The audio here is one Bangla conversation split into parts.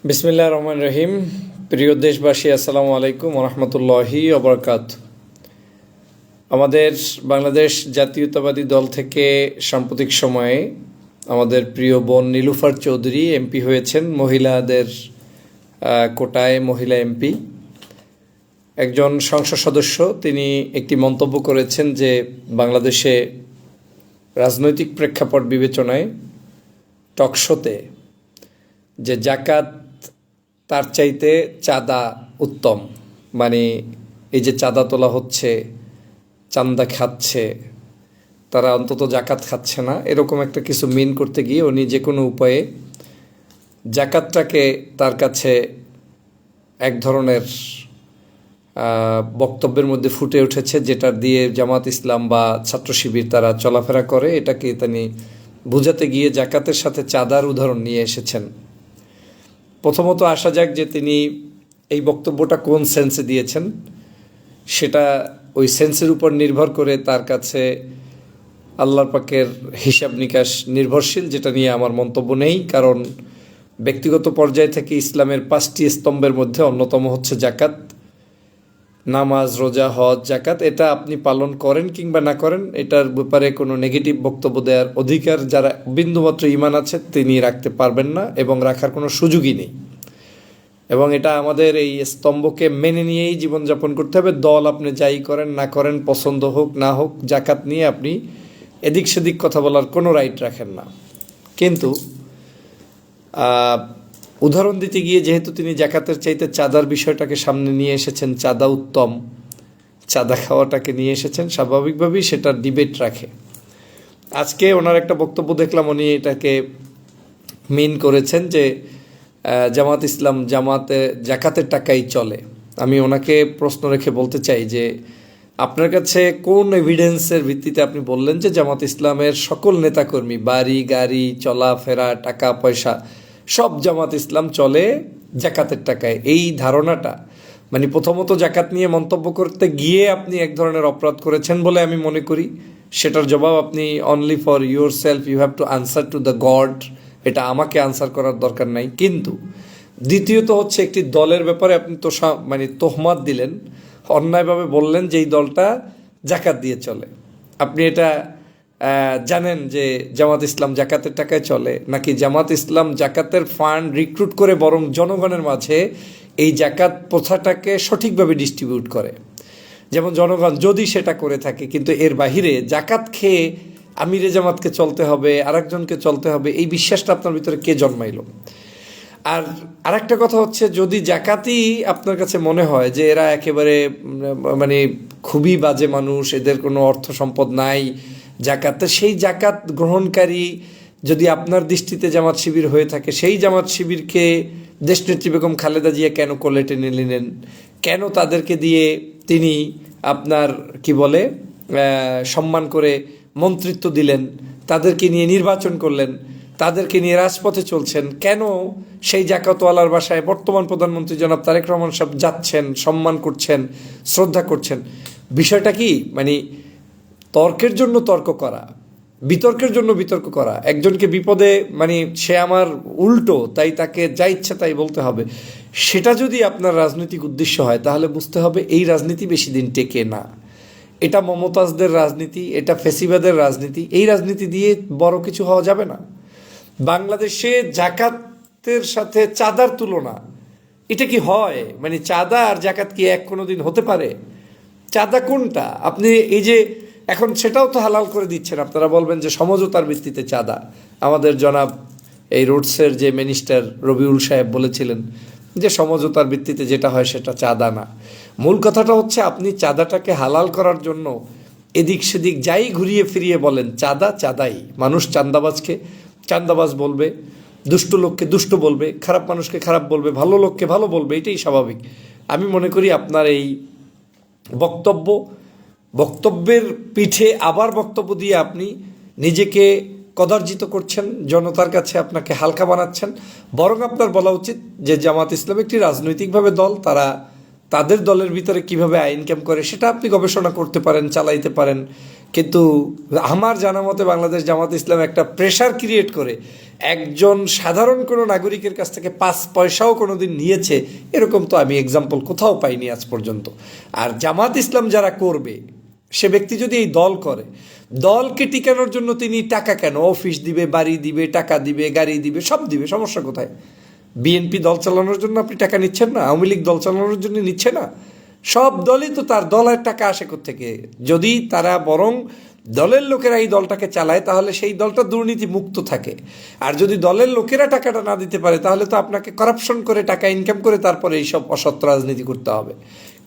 বিসমিল্লাহির রহমানির রহিম। প্রিয় দেশবাসী, আসসালামু আলাইকুম ওয়া রাহমাতুল্লাহি ওয়া বারাকাতুহু। আমাদের বাংলাদেশ জাতীয়তাবাদী দল থেকে সাম্প্রতিক সময়ে আমাদের প্রিয় বোন নীলুফার চৌধুরী এমপি হয়েছেন, মহিলাদের কোটায় মহিলা এমপি। একজন সংসদ সদস্য তিনি একটি মন্তব্য করেছেন যে বাংলাদেশে রাজনৈতিক প্রেক্ষাপট বিবেচনায় টকশোতে যে জাকাত তার চাইতে চাঁদা উত্তম। মানে এই যে চাঁদা তোলা হচ্ছে, চান্দা খাচ্ছে, তারা অন্তত জাকাত খাচ্ছে না, এরকম একটা কিছু মিন করতে গিয়ে উনি যে কোনো উপায়ে জাকাতটাকে তার কাছে এক ধরনের বক্তব্যের মধ্যে ফুটে উঠেছে, যেটা দিয়ে জামাত ইসলাম বা ছাত্র শিবির তারা চলাফেরা করে। এটাকে তিনি বোঝাতে গিয়ে জাকাতের সাথে চাঁদার উদাহরণ নিয়ে এসেছেন। প্রথমত আসা যাক যে তিনি এই বক্তব্যটা কোন সেন্সে দিয়েছেন, সেটা ওই সেন্সের উপর নির্ভর করে তার কাছে আল্লাহর পাকের হিসাব নিকাশ নির্ভরশীল, যেটা নিয়ে আমার মন্তব্য নেই। কারণ ব্যক্তিগত পর্যায় থেকে ইসলামের 5টি স্তম্ভের মধ্যে অন্যতম হচ্ছে জাকাত। নামাজ, রোজা, হজ, জাকাত, এটা আপনি পালন করেন কিংবা না করেন, এটার ব্যাপারে কোনো নেগেটিভ বক্তব্য দেওয়ার অধিকার যারা বিন্দুমাত্র ঈমান আছে তিনি রাখতে পারবেন না এবং রাখার কোনো সুযোগই নেই। এবং এটা আমাদের এই স্তম্ভকে মেনে নিয়েই জীবনযাপন করতে হবে। দল আপনি যাই করেন না করেন, পছন্দ হোক না হোক, জাকাত নিয়ে আপনি এদিক সেদিক কথা বলার কোনো রাইট রাখেন না। কিন্তু উদাহরণ দিতে গিয়ে যেহেতু তিনি জাকাতের চাইতে চাঁদার বিষয়টাকে সামনে নিয়ে এসেছেন, চাঁদা উত্তম, চাঁদা খাওয়াটাকে নিয়ে এসেছেন, স্বাভাবিকভাবেই সেটা ডিবেট রাখে। আজকে ওনার একটা বক্তব্য দেখলাম, উনি এটাকে মিন করেছেন যে জামাত ইসলাম জাকাতের টাকাই চলে। আমি ওনাকে প্রশ্ন রেখে বলতে চাই যে আপনার কাছে কোন এভিডেন্সের ভিত্তিতে আপনি বললেন যে জামাত ইসলামের সকল নেতাকর্মী, বাড়ি গাড়ি, চলাফেরা, টাকা পয়সা সব জামাত ইসলাম চলে জাকাতের টাকায়? এই ধারণাটা, মানে প্রথমত জাকাত নিয়ে মন্তব্য করতে গিয়ে আপনি এক ধরনের অপরাধ করেছেন বলে আমি মনে করি। সেটার জবাব আপনি only for yourself, you have to answer to the God. এটা আমাকে আনসার করার দরকার নাই। কিন্তু দ্বিতীয়ত হচ্ছে একটি দলের ব্যাপারে আপনি তোহমাত দিলেন, অন্যায়ভাবে বললেন যে এই দলটা জাকাত দিয়ে চলে। আপনি এটা জানেন যে জামাত ইসলাম জাকাতের টাকায় চলে, নাকি জামাত ইসলাম জাকাতের ফান্ড রিক্রুট করে বরং জনগণের মাঝে এই জাকাত প্রথাটাকে সঠিকভাবে ডিস্ট্রিবিউট করে? যেমন জনগণ যদি সেটা করে থাকে, কিন্তু এর বাহিরে জাকাত খেয়ে আমিরে জামাতকে চলতে হবে, আরেকজনকে চলতে হবে, এই বিশ্বাসটা আপনার ভিতরে কে জন্মাইল? আর আরেকটা কথা হচ্ছে, যদি জাকাতই আপনার কাছে মনে হয় যে এরা একেবারে খুবই বাজে মানুষ, এদের কোনো অর্থ সম্পদ নাই, জাকাত, সেই জাকাত গ্রহণকারী যদি আপনার দৃষ্টিতে জামাত শিবির হয়ে থাকে, সেই জামাত শিবিরকে দেশনেত্রী বেগম খালেদা জিয়া কেন কোলে টেনে নিলেন? কেন তাদেরকে দিয়ে তিনি আপনার সম্মান করে মন্ত্রিত্ব দিলেন? তাদেরকে নিয়ে নির্বাচন করলেন, তাদেরকে নিয়ে রাজপথে চলছেন? কেন সেই জাকাতওয়ালার বাসায় বর্তমান প্রধানমন্ত্রী জনাব তারেক রহমান সাহেব যাচ্ছেন, সম্মান করছেন, শ্রদ্ধা করছেন? বিষয়টা কি তর্কের জন্য তর্ক করা, বিতর্কের জন্য বিতর্ক করা, একজনকে বিপদে সে আমার উল্টো, তাই তাকে যা ইচ্ছা তাই বলতে হবে, সেটা যদি আপনার রাজনৈতিক উদ্দেশ্য হয় তাহলে বুঝতে হবে এই রাজনীতি বেশি দিন টেকে না। এটা মমতাজদের রাজনীতি, এটা ফেসিবাদের রাজনীতি। এই রাজনীতি দিয়ে বড় কিছু হওয়া যাবে না। বাংলাদেশে জাকাতের সাথে চাঁদার তুলনা, এটা কি হয়? চাঁদা আর জাকাত কি এক কোনোদিন হতে পারে? চাঁদা কোনটা? আপনি এই যে এখন সেটাও তো হালাল করে দিচ্ছেন। আপনারা বলবেন যে সমঝোতার ভিত্তিতে চাঁদা। আমাদের জনাব এই রোডসের যে মিনিস্টার রবিউল সাহেব বলেছিলেন যে সমঝোতার ভিত্তিতে যেটা হয় সেটা চাঁদা না। মূল কথাটা হচ্ছে, আপনি চাঁদাটাকে হালাল করার জন্য এদিক সেদিক যাই ঘুরিয়ে ফিরিয়ে বলেন চাঁদা, চাঁদাই। মানুষ চাঁদাবাজকে চাঁদাবাজ বলবে, দুষ্ট লোককে দুষ্ট বলবে, খারাপ মানুষকে খারাপ বলবে, ভালো লোককে ভালো বলবে, এটাই স্বাভাবিক। আমি মনে করি আপনার এই বক্তব্যের পিঠে আবার বক্তব্য দিয়ে আপনি নিজেকে কদার্জিত করছেন, জনতার কাছে আপনাকে হালকা বানাচ্ছেন। বরং আপনার বলা উচিত যে জামাত ইসলাম একটি রাজনৈতিকভাবে দল, তাদের দলের ভিতরে কিভাবে আইন কায়েম করে সেটা আপনি গবেষণা করতে পারেন, চালাইতে পারেন। কিন্তু আমার জানা মতে বাংলাদেশ জামাত ইসলাম একটা প্রেশার ক্রিয়েট করে একজন সাধারণ কোনো নাগরিকের কাছ থেকে 5 পয়সাও কোনো দিন নিয়েছে এরকম তো আমি এক্সাম্পল কোথাও পাইনি আজ পর্যন্ত। আর জামাত ইসলাম যারা করবে, সে ব্যক্তি যদি এই দল করে, দলকে টিকানোর জন্য তিনি টাকা কেন, অফিস দিবে, বাড়ি দিবে, টাকা দিবে, গাড়ি দিবে, সব দিবে, সমস্যা কোথায়? বিএনপি দল চালানোর জন্য আপনি টাকা নিচ্ছেন না, আওয়ামী লীগ দল চালানোর জন্য নিচ্ছে না, সব দলই তো তার দলের টাকা আসে কোত্থেকে? যদি তারা বরং দলের লোকেরা এই দলটাকে চালায় তাহলে সেই দলটা দুর্নীতি মুক্ত থাকে। আর যদি দলের লোকেরা টাকাটা না দিতে পারে তাহলে তো আপনাকে করাপশন করে টাকা ইনকাম করে তারপরে এইসব অসৎ রাজনীতি করতে হবে।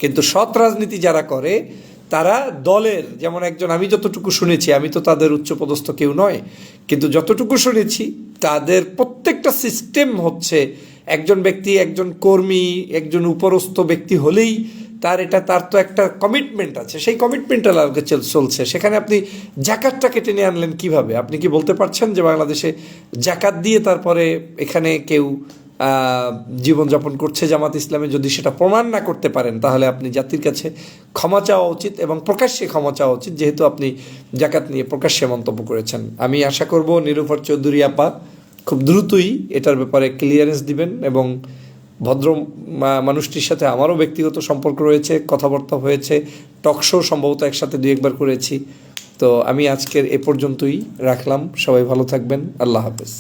কিন্তু সৎ রাজনীতি যারা করে তারা দলের, যেমন একজন, আমি যতটুকু শুনেছি, আমি তো তাদের উচ্চপদস্থ কেউ নয়, কিন্তু যতটুকু শুনেছি তাদের প্রত্যেকটা সিস্টেম হচ্ছে একজন ব্যক্তি, একজন কর্মী, একজন উপরস্থ ব্যক্তি হলেই তার তো একটা কমিটমেন্ট আছে, সেই কমিটমেন্টটা আলোকে চলছে। সেখানে আপনি জাকাতটাকে টেনে আনলেন কিভাবে? আপনি কি বলতে পারছেন যে বাংলাদেশে জাকাত দিয়ে তারপরে এখানে কেউ জীবনযাপন করছে জামাত ইসলামে? যদি সেটা প্রমাণ না করতে পারেন তাহলে আপনি জাতির কাছে ক্ষমা চাওয়া উচিত এবং প্রকাশ্যে ক্ষমা চাওয়া উচিত, যেহেতু আপনি জাকাত নিয়ে প্রকাশ্যে মন্তব্য করেছেন। আমি আশা করব নিরুফার চৌধুরী আপা খুব দ্রুতই এটার ব্যাপারে ক্লিয়ারেন্স দিবেন এবং ভদ্র মানুষটির সাথে আমারও ব্যক্তিগত সম্পর্ক রয়েছে, কথাবার্তা হয়েছে, টকশো সম্ভবত একসাথে 2-1বার করেছি। তো আমি আজকের এ পর্যন্তই রাখলাম। সবাই ভালো থাকবেন। আল্লাহ হাফেজ।